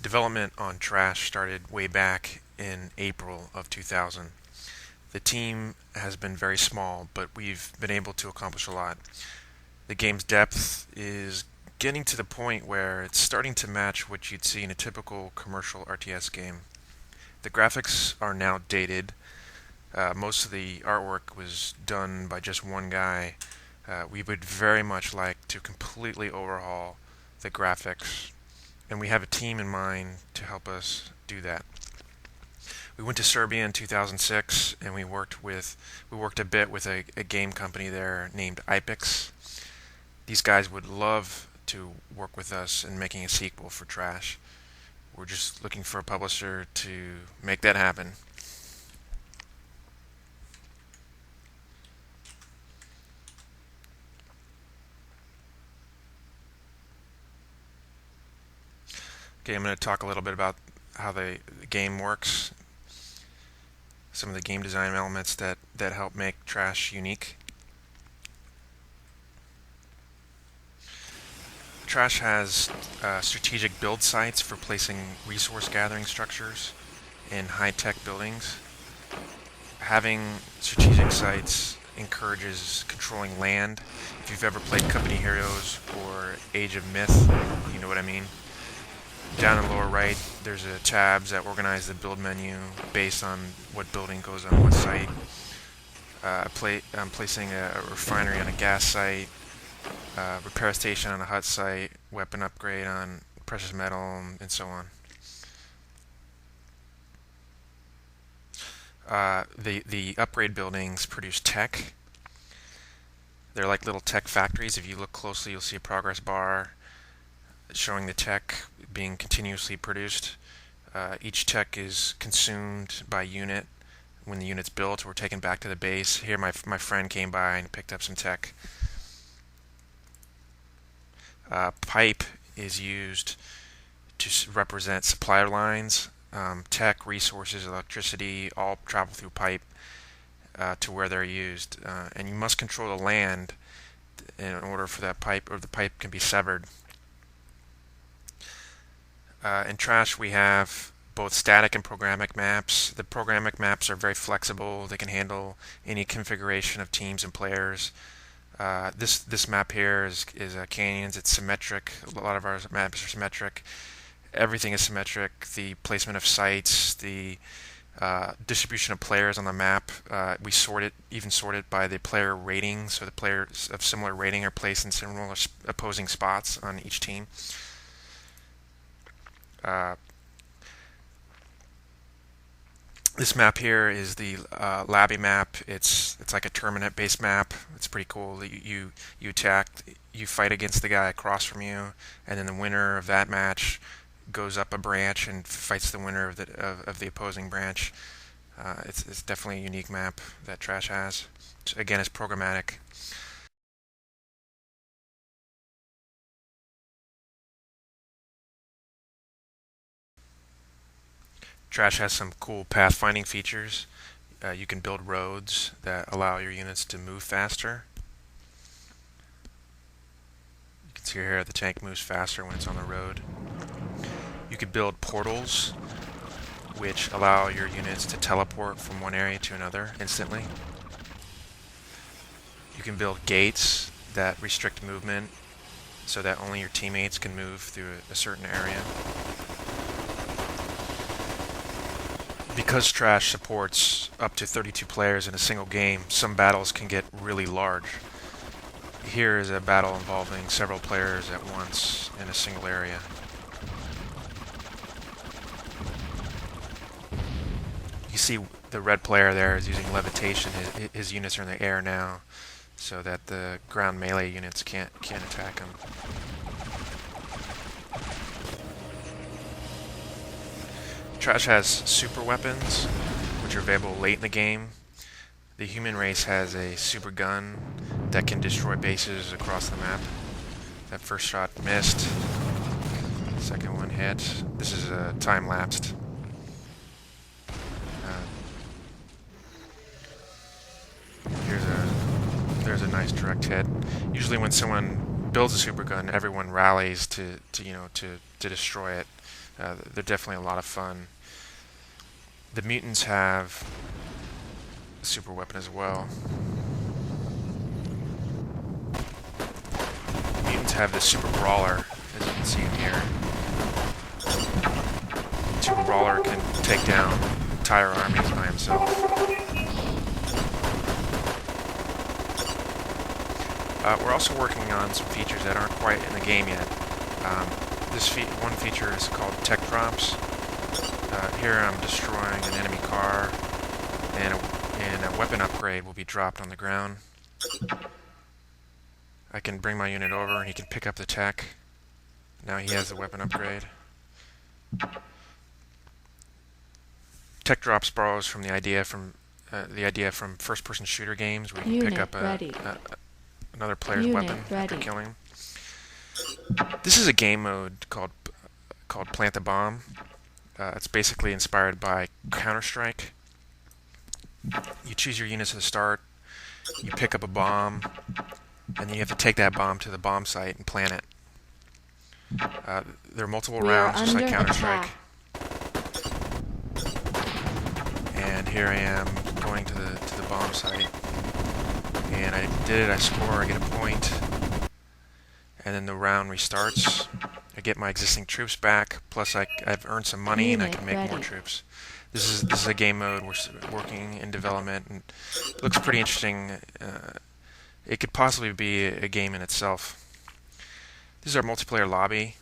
Development on Trash started way back in April of 2000. The team has been very small, but we've been able to accomplish a lot. The game's depth is getting to the point where it's starting to match what you'd see in a typical commercial RTS game. The graphics are now dated. Most of the artwork was done by just one guy. We would very much like to completely overhaul the graphics, and we have a team in mind to help us do that. We went to Serbia in 2006, and we worked a bit with a game company there named IPEX. These guys would love to work with us in making a sequel for Trash. We're just looking for a publisher to make that happen. Okay, I'm going to talk a little bit about how the game works, some of the game design elements that help make Trash unique. Trash has strategic build sites for placing resource gathering structures in high-tech buildings. Having strategic sites encourages controlling land. If you've ever played Company Heroes or Age of Myth, you know what I mean. Down in the lower right, there's tabs that organize the build menu based on what building goes on what site. I'm placing a refinery on a gas site, repair station on a hut site, weapon upgrade on precious metal, and so on. The upgrade buildings produce tech. They're like little tech factories. If you look closely, you'll see a progress bar showing the tech being continuously produced. Each tech is consumed by unit when the unit's built or taken back to the base. Here my friend came by and picked up some tech. Pipe is used to represent supplier lines. Tech, resources, electricity all travel through pipe to where they're used. And you must control the land in order for that pipe, or the pipe can be severed. In Trash, we have both static and programmatic maps. The programmatic maps are very flexible. They can handle any configuration of teams and players. This map here is canyons. It's symmetric. A lot of our maps are symmetric. Everything is symmetric. The placement of sites, the distribution of players on the map. We sort it by the player rating. So the players of similar rating are placed in similar opposing spots on each team. This map here is the Labby map. It's like a tournament-based map. It's pretty cool. You attack, you fight against the guy across from you, and then the winner of that match goes up a branch and fights the winner of the opposing branch. It's definitely a unique map that Trash has. Again, it's programmatic. Trash has some cool pathfinding features. You can build roads that allow your units to move faster. You can see here the tank moves faster when it's on the road. You could build portals which allow your units to teleport from one area to another instantly. You can build gates that restrict movement so that only your teammates can move through a certain area. Because Trash supports up to 32 players in a single game, some battles can get really large. Here is a battle involving several players at once in a single area. You see the red player there is using levitation. His units are in the air now, so that the ground melee units can't attack him. Trash has super weapons, which are available late in the game. The human race has a super gun that can destroy bases across the map. That first shot missed. Second one hit. This is time-lapsed. There's a nice direct hit. Usually when someone builds a super gun, everyone rallies to destroy it. They're definitely a lot of fun. The mutants have a super weapon as well. Mutants have the super brawler, as you can see in here. Super brawler can take down entire armies by himself. We're also working on some features that aren't quite in the game yet. This one feature is called Tech Drops. Here I'm destroying an enemy car, and a weapon upgrade will be dropped on the ground. I can bring my unit over and he can pick up the tech. Now he has the weapon upgrade. Tech Drops borrows from the idea from first-person shooter games where you can pick up another player's weapon after killing him. This is a game mode called Plant the Bomb. It's basically inspired by Counter-Strike. You choose your units at the start, you pick up a bomb, and then you have to take that bomb to the bomb site and plant it. There are multiple rounds, just like Counter-Strike. And here I am going to the bomb site. And I did it, I score, I get a point. And then the round restarts. I get my existing troops back, plus I've earned some money and I can make more troops. This is a game mode we're working in development, and it looks pretty interesting. It could possibly be a game in itself. This is our multiplayer lobby.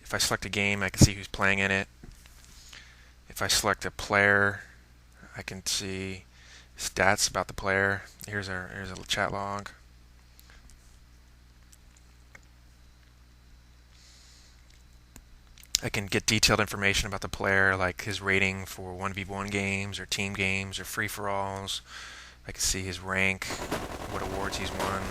If I select a game, I can see who's playing in it. If I select a player, I can see stats about the player. Here's a chat log. I can get detailed information about the player, like his rating for 1v1 games or team games or free-for-alls. I can see his rank, what awards he's won.